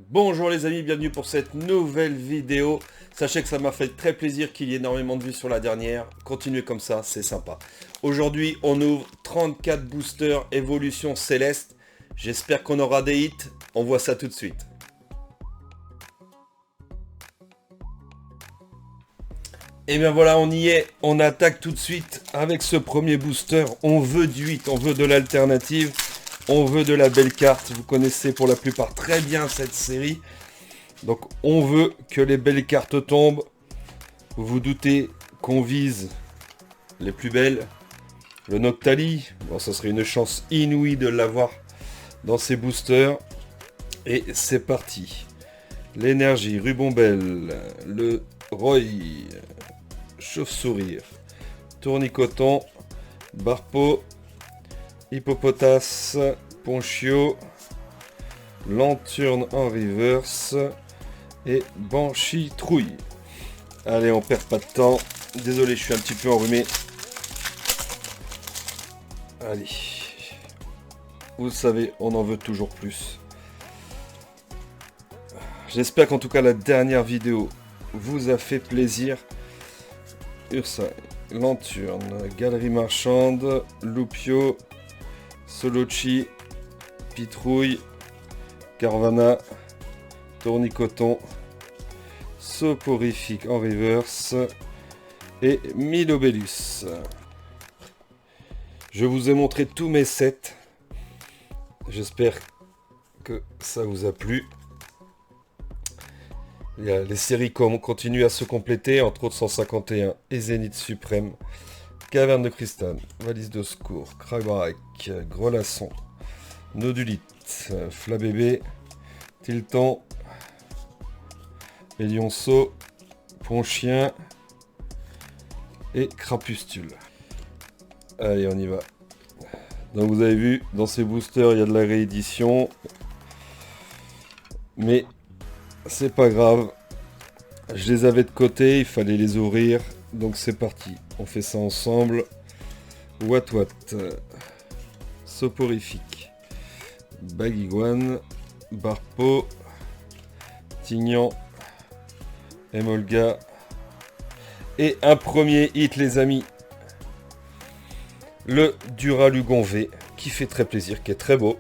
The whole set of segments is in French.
Bonjour les amis, bienvenue pour cette nouvelle vidéo. Sachez que ça m'a fait très plaisir qu'il y ait énormément de vues sur la dernière. Continuez comme ça, c'est sympa. Aujourd'hui, on ouvre 34 boosters évolution céleste. J'espère qu'on aura des hits. On voit ça tout de suite. Et bien voilà, on y est. On attaque tout de suite avec ce premier booster. On veut du hit, on veut de l'alternative. On veut de la belle carte. Vous connaissez pour la plupart très bien cette série. Donc on veut que les belles cartes tombent. Vous vous doutez qu'on vise les plus belles. Le Noctali, bon ça serait une chance inouïe de l'avoir dans ces boosters. Et c'est parti. L'énergie, Rubombelle, le Roy, Chauve-sourire, Tournicoton, Barpo, Hippopotas, Ponchio, Lanturne en reverse et Banshee Trouille. Allez, on perd pas de temps. Désolé, je suis un petit peu enrhumé. Allez. Vous le savez, on en veut toujours plus. J'espère qu'en tout cas la dernière vidéo vous a fait plaisir. Ursa, Lanturne, Galerie Marchande, Lupio, Solochi, Pitrouille, Carvana, Tournicoton, Soporifique en reverse et Milobellus. Je vous ai montré tous mes sets. J'espère que ça vous a plu. Les séries continuent à se compléter, entre autres 151 et Zénith Suprême, Caverne de Cristal, Valise de secours, Krabarak, Grelasson, Nodulite, Flabébé, Tilton, Elionceau, Ponchien et Crapustule. Allez, on y va. Donc vous avez vu, dans ces boosters, il y a de la réédition. Mais c'est pas grave. Je les avais de côté, il fallait les ouvrir. Donc c'est parti. On fait ça ensemble. What Soporifique. Baguiguane. Barpo. Tignan. Emolga. Et un premier hit, les amis. Le Duralugon V, qui fait très plaisir, qui est très beau.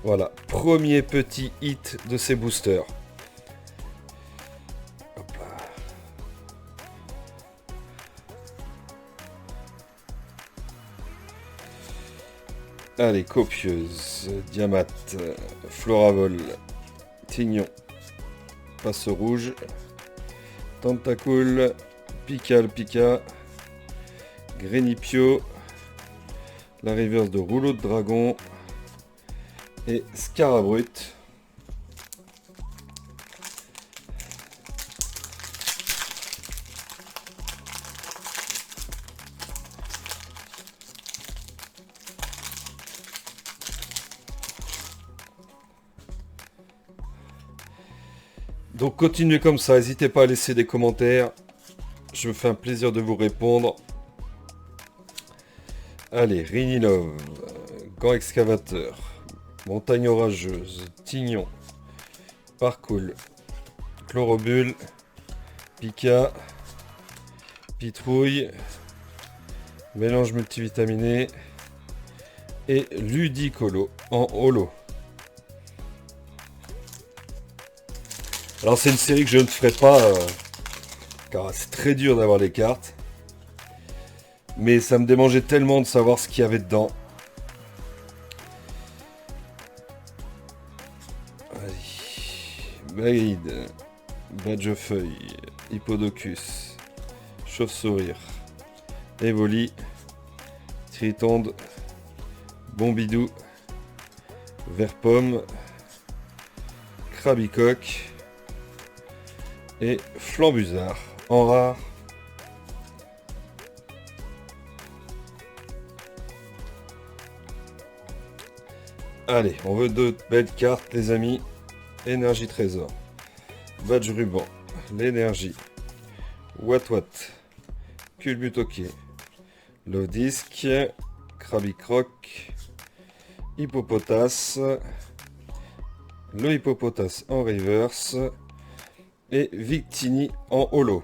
Voilà, premier petit hit de ces boosters. Hop là. Allez, copieuse, Diamat, Floravol, Tignon, Passe Rouge, Tentacool, Pika, Grenipio, la reverse de Rouleau de Dragon et Scarabrut. Donc continuez comme ça, n'hésitez pas à laisser des commentaires. Je me fais un plaisir de vous répondre. Allez, Rinilov, Gant Excavateur, Montagne Orageuse, Tignon, Parcoul, Chlorobule, Pika, Pitrouille, Mélange multivitaminé et Ludicolo en holo. Alors c'est une série que je ne ferai pas car c'est très dur d'avoir les cartes. Mais ça me démangeait tellement de savoir ce qu'il y avait dedans. Allez. Baïd, Badgefeuille, Hippodocus, Chauve-sourire, Evoli, Tritonde, Bombidou, Verpomme, Crabicoque et Flambuzard en rare. Allez, on veut deux belles cartes, les amis. Énergie Trésor. Badge Ruban. L'énergie. What. Culbutoquet. Lodisque. Krabicroc. Hippopotas. le Hippopotas en reverse et Victini en holo.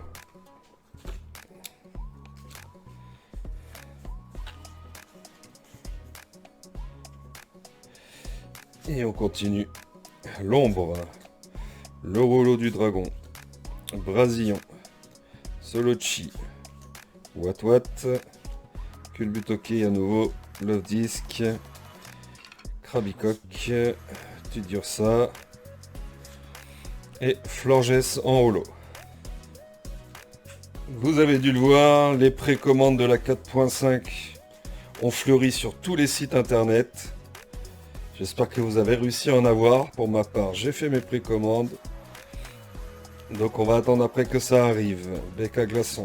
Et on continue. L'ombre, le rouleau du dragon, Brasillon, Solochi, Wat, Culbutoki à nouveau, Love Disc, Krabicock, Tudursa et Florges en holo. Vous avez dû le voir, les précommandes de la 4.5 ont fleuri sur tous les sites internet. J'espère que vous avez réussi à en avoir. Pour ma part, j'ai fait mes précommandes. Donc on va attendre après que ça arrive. Bec à glaçon.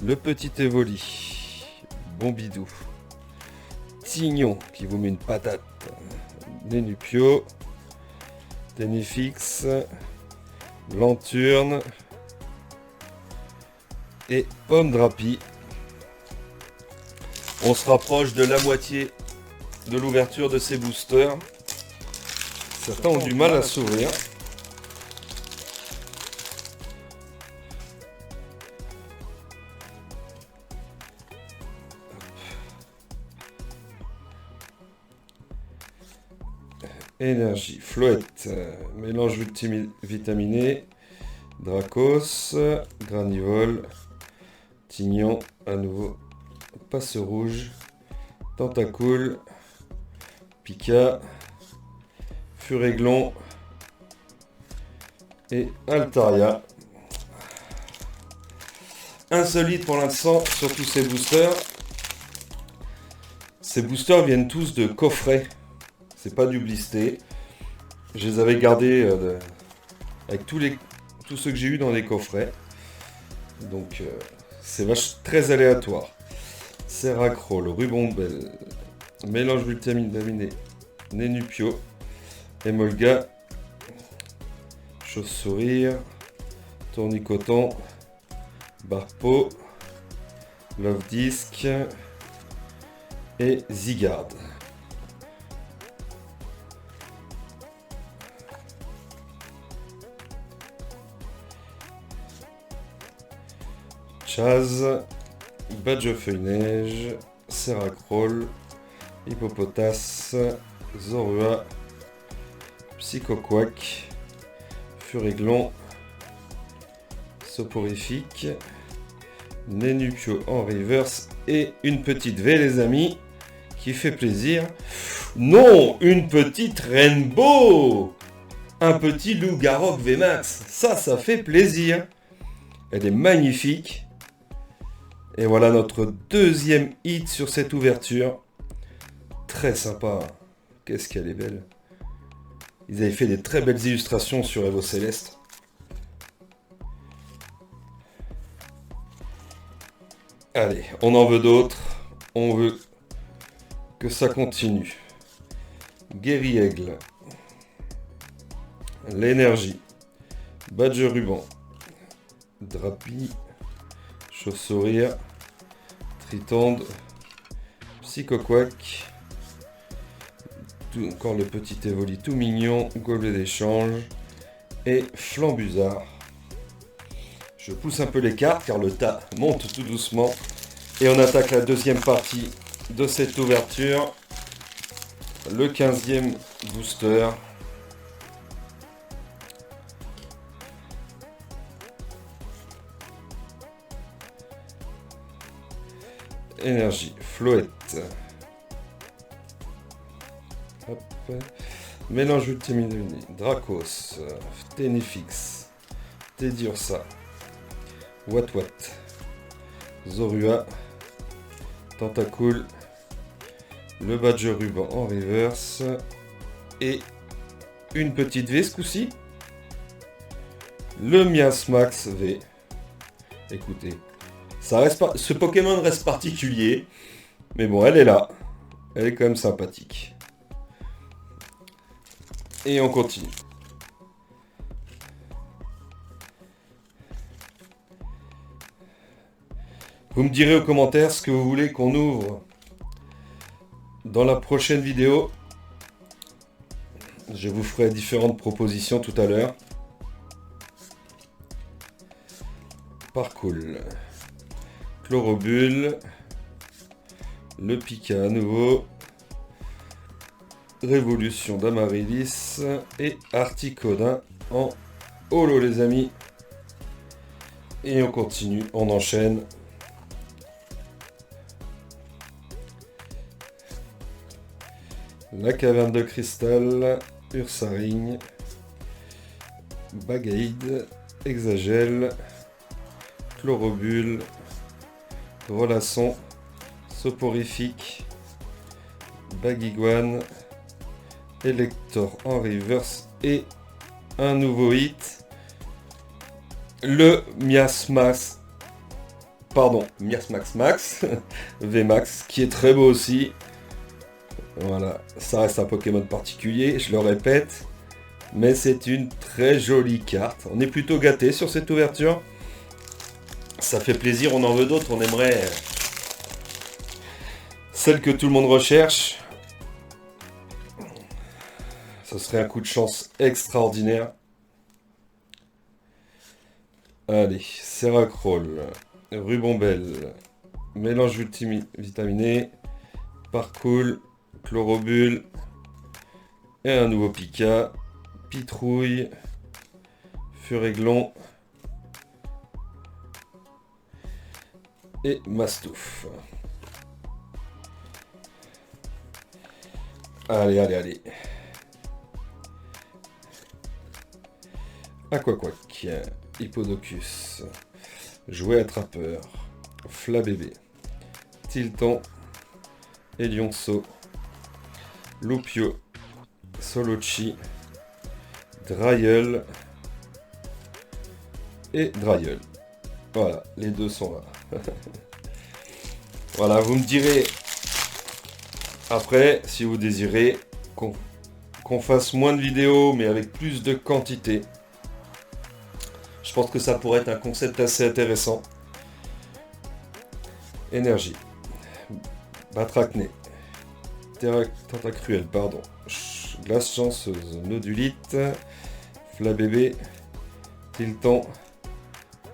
Le petit Evoli. Bombidou. Tignon qui vous met une patate. Nénupio. Tenifix. Lanturne. Et Pomme Drapi. On se rapproche de la moitié de l'ouverture de ces boosters. Certains ont du mal à s'ouvrir. Énergie, Floette, mélange vitaminé, Dracos, Granivole, Tignon, à nouveau, Passe Rouge, Tentacool, Pika, Furéglon et Altaria. Insolite pour l'instant sur tous ces boosters. Ces boosters viennent tous de coffrets. C'est pas du blisté. Je les avais gardés avec tous ceux que j'ai eu dans les coffrets. Donc c'est très aléatoire. Serracro, Rubonbel, mélange vitaminé, Nénupio, Emolga, Chauve-sourire, Tournicoton, Barpo, Love Disc et Zygarde. Chaz, Badgefeuille-Neige, Serracroll, Hippopotas, Zorua, Psychoquack, Furéglon, Soporifique, Nénupio en reverse et une petite V les amis qui fait plaisir. Non, une petite Rainbow, un petit Loup-Garok VMAX, ça fait plaisir. Elle est magnifique. Et voilà notre deuxième hit sur cette ouverture. Très sympa. Qu'est-ce qu'elle est belle. Ils avaient fait des très belles illustrations sur Evo Céleste. Allez, on en veut d'autres. On veut que ça continue. Guéri-Aigle. L'énergie. Badge ruban. Drapi. Chauve-sourire. Tritonde. Psychoquack. Encore le petit Evoli tout mignon. Gobelet d'échange. Et Flambuzard. Je pousse un peu les cartes car le tas monte tout doucement. Et on attaque la deuxième partie de cette ouverture. Le 15e booster. Énergie, Floette. Hop. Mélange ultiminé, Dracos, Tenifix, Tedursa, Wat, Zorua, Tentacool, le Badge ruban en reverse et une petite V ce coup-ci. Le Miasmax V. Écoutez. Ce Pokémon reste particulier, mais bon, elle est là. Elle est quand même sympathique. Et on continue. Vous me direz aux commentaires ce que vous voulez qu'on ouvre dans la prochaine vidéo. Je vous ferai différentes propositions tout à l'heure. Parcours. Chlorobule. Le Pika à nouveau. Révolution d'Amaryllis. Et Articodin en holo les amis. Et on continue, on enchaîne. La caverne de cristal, Ursaring, Bagaïde, Hexagel, Chlorobule, Relasson, Soporifique, Bagiguane, Elector en reverse et un nouveau hit, le Miasmax Max, VMAX, qui est très beau aussi. Voilà, ça reste un Pokémon particulier, je le répète, mais c'est une très jolie carte. On est plutôt gâté sur cette ouverture. Ça fait plaisir, on en veut d'autres, on aimerait celle que tout le monde recherche. Ce serait un coup de chance extraordinaire. Allez, Seracroll, Rubombelle, mélange vitaminé, Parcours, Chlorobule, et un nouveau Pika, Pitrouille, Furéglon et Mastouf. Allez. Aquaquac, Hippodocus, Jouet attrapeur, Flabébé, Tilton, Elionceau, Lupio, Solochi, Drayeul et Drayeul. Voilà, les deux sont là. Voilà, vous me direz après si vous désirez qu'on fasse moins de vidéos mais avec plus de quantité. Je pense que ça pourrait être un concept assez intéressant. Énergie. Batracné. Tentacruel, pardon. Glace chanceuse. Nodulite. Flabébé. Tilton.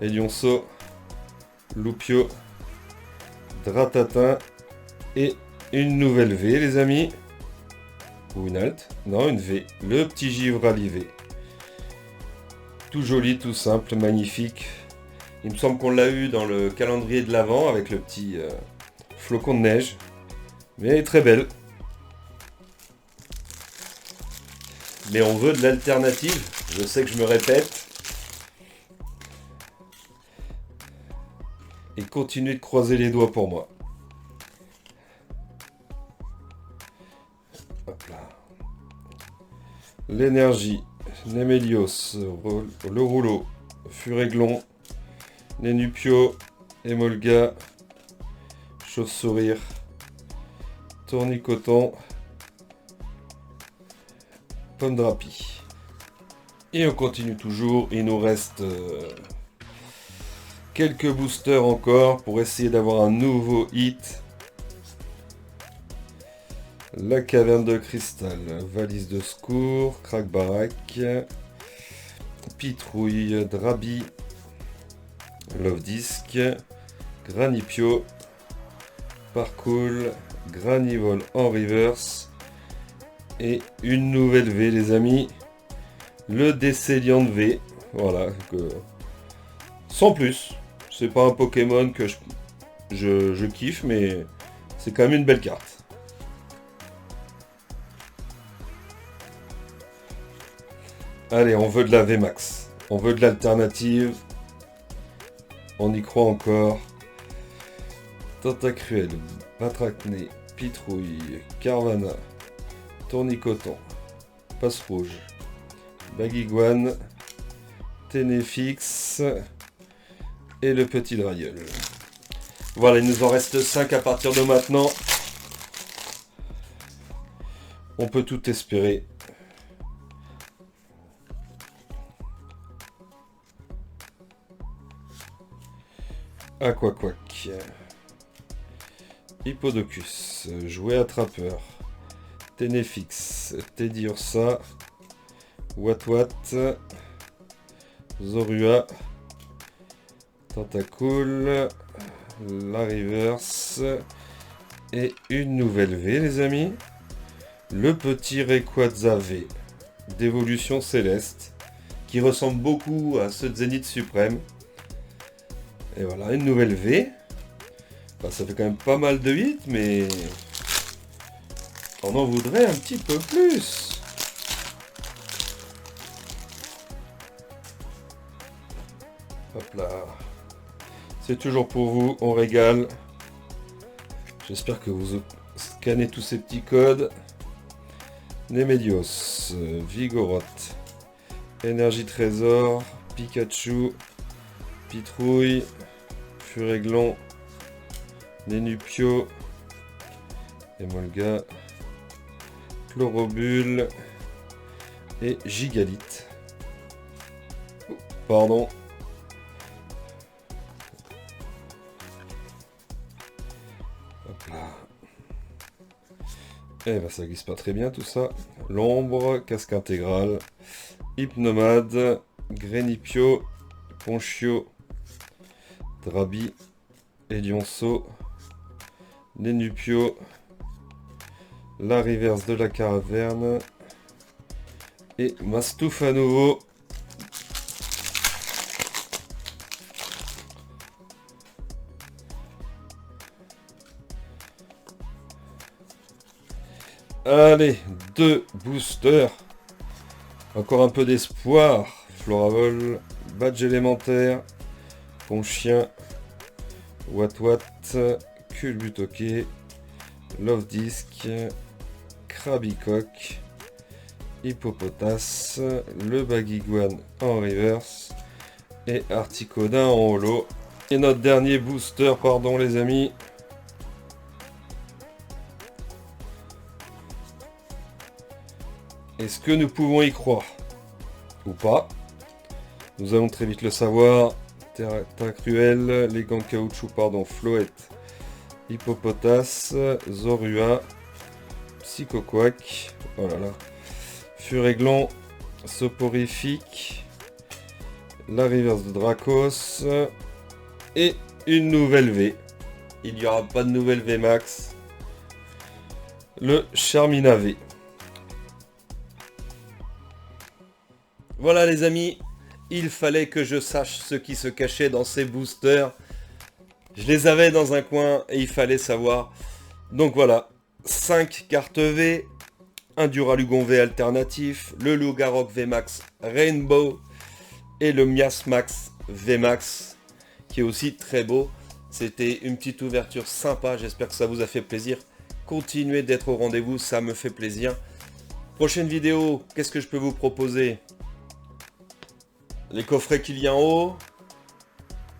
Elionceau. Lupio. Dratatin. Et une nouvelle V, les amis. Ou une halte. Non, une V. Le petit givre alivé. Tout joli, tout simple, magnifique. Il me semble qu'on l'a eu dans le calendrier de l'Avent avec le petit flocon de neige. Mais très belle. Mais on veut de l'alternative. Je sais que je me répète. Et continuez de croiser les doigts pour moi. Hop là. L'énergie. Némélios, le rouleau, Furéglon, Nénupio, Emolga, Chauve-sourire, Tournicoton, Pomme Drapi. Et on continue toujours, il nous reste quelques boosters encore pour essayer d'avoir un nouveau hit. La caverne de cristal, valise de secours, crack-barack, pitrouille, drabi, love disc, granipio, parcours, granivole en reverse et une nouvelle V les amis, le Décéliant V, voilà, sans plus, c'est pas un Pokémon que je kiffe mais c'est quand même une belle carte. Allez, on veut de la VMAX. On veut de l'alternative. On y croit encore. Tentacruel, Batracné, Pitrouille, Carvana, Tournicoton, Passe Rouge, Bagiguane, Ténéfix et le petit Drayeul. Voilà, il nous en reste 5 à partir de maintenant. On peut tout espérer. Aquaquac, Hippodocus, Jouet attrapeur, Ténéfix, Teddy Ursa, Wat, Zorua, Tentacool, la reverse et une nouvelle V, les amis. Le petit Rayquaza V d'évolution céleste qui ressemble beaucoup à ce de Zénith Suprême. Et voilà, une nouvelle V. Enfin, ça fait quand même pas mal de hits, mais on en voudrait un petit peu plus. Hop là. C'est toujours pour vous, on régale. J'espère que vous scannez tous ces petits codes. Nemedios, Vigoroth, Énergie Trésor, Pikachu, Pitrouille, Furéglon, Nénupio, Emolga, Chlorobule et Gigalith. Oh, pardon. Hop là. Eh ben ça glisse pas très bien tout ça. L'ombre, casque intégral, Hypnomade, Grenipio, Ponchio, Drabi, Elionceau, Nénupio, la reverse de la Caraverne et Mastouf à nouveau. Allez, 2 boosters. Encore un peu d'espoir. Floravol, badge élémentaire, Ponchien, Wat, Culbutoke, Love Disc, Krabicoque, Hippopotas, le Baguiguane en reverse et Articodin en holo. Et notre dernier booster, pardon les amis. Est-ce que nous pouvons y croire ou pas? Nous allons très vite le savoir. Terre cruelle, les gants de caoutchouc, pardon, Floette, Hippopotas, Zorua, Psychoquack, oh là là, Furéglon, Soporifique, la reverse de Dracos et une nouvelle V. Il n'y aura pas de nouvelle V Max. Le Charmina V. Voilà les amis, il fallait que je sache ce qui se cachait dans ces boosters. Je les avais dans un coin et il fallait savoir. Donc voilà, 5 cartes V, un Duralugon V alternatif, le Lugarok VMAX Rainbow et le Miasmax VMAX qui est aussi très beau. C'était une petite ouverture sympa, j'espère que ça vous a fait plaisir. Continuez d'être au rendez-vous, ça me fait plaisir. Prochaine vidéo, qu'est-ce que je peux vous proposer ? Les coffrets qu'il y a en haut,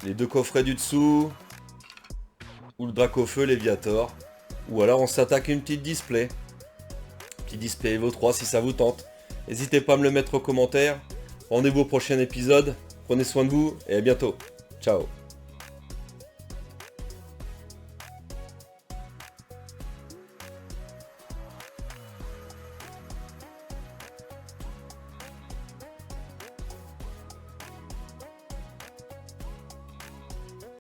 les 2 coffrets du dessous, ou le Dracofeu Léviator, ou alors on s'attaque à une petite display. Petit display Evo 3 si ça vous tente. N'hésitez pas à me le mettre en commentaire. Rendez-vous au prochain épisode. Prenez soin de vous et à bientôt. Ciao.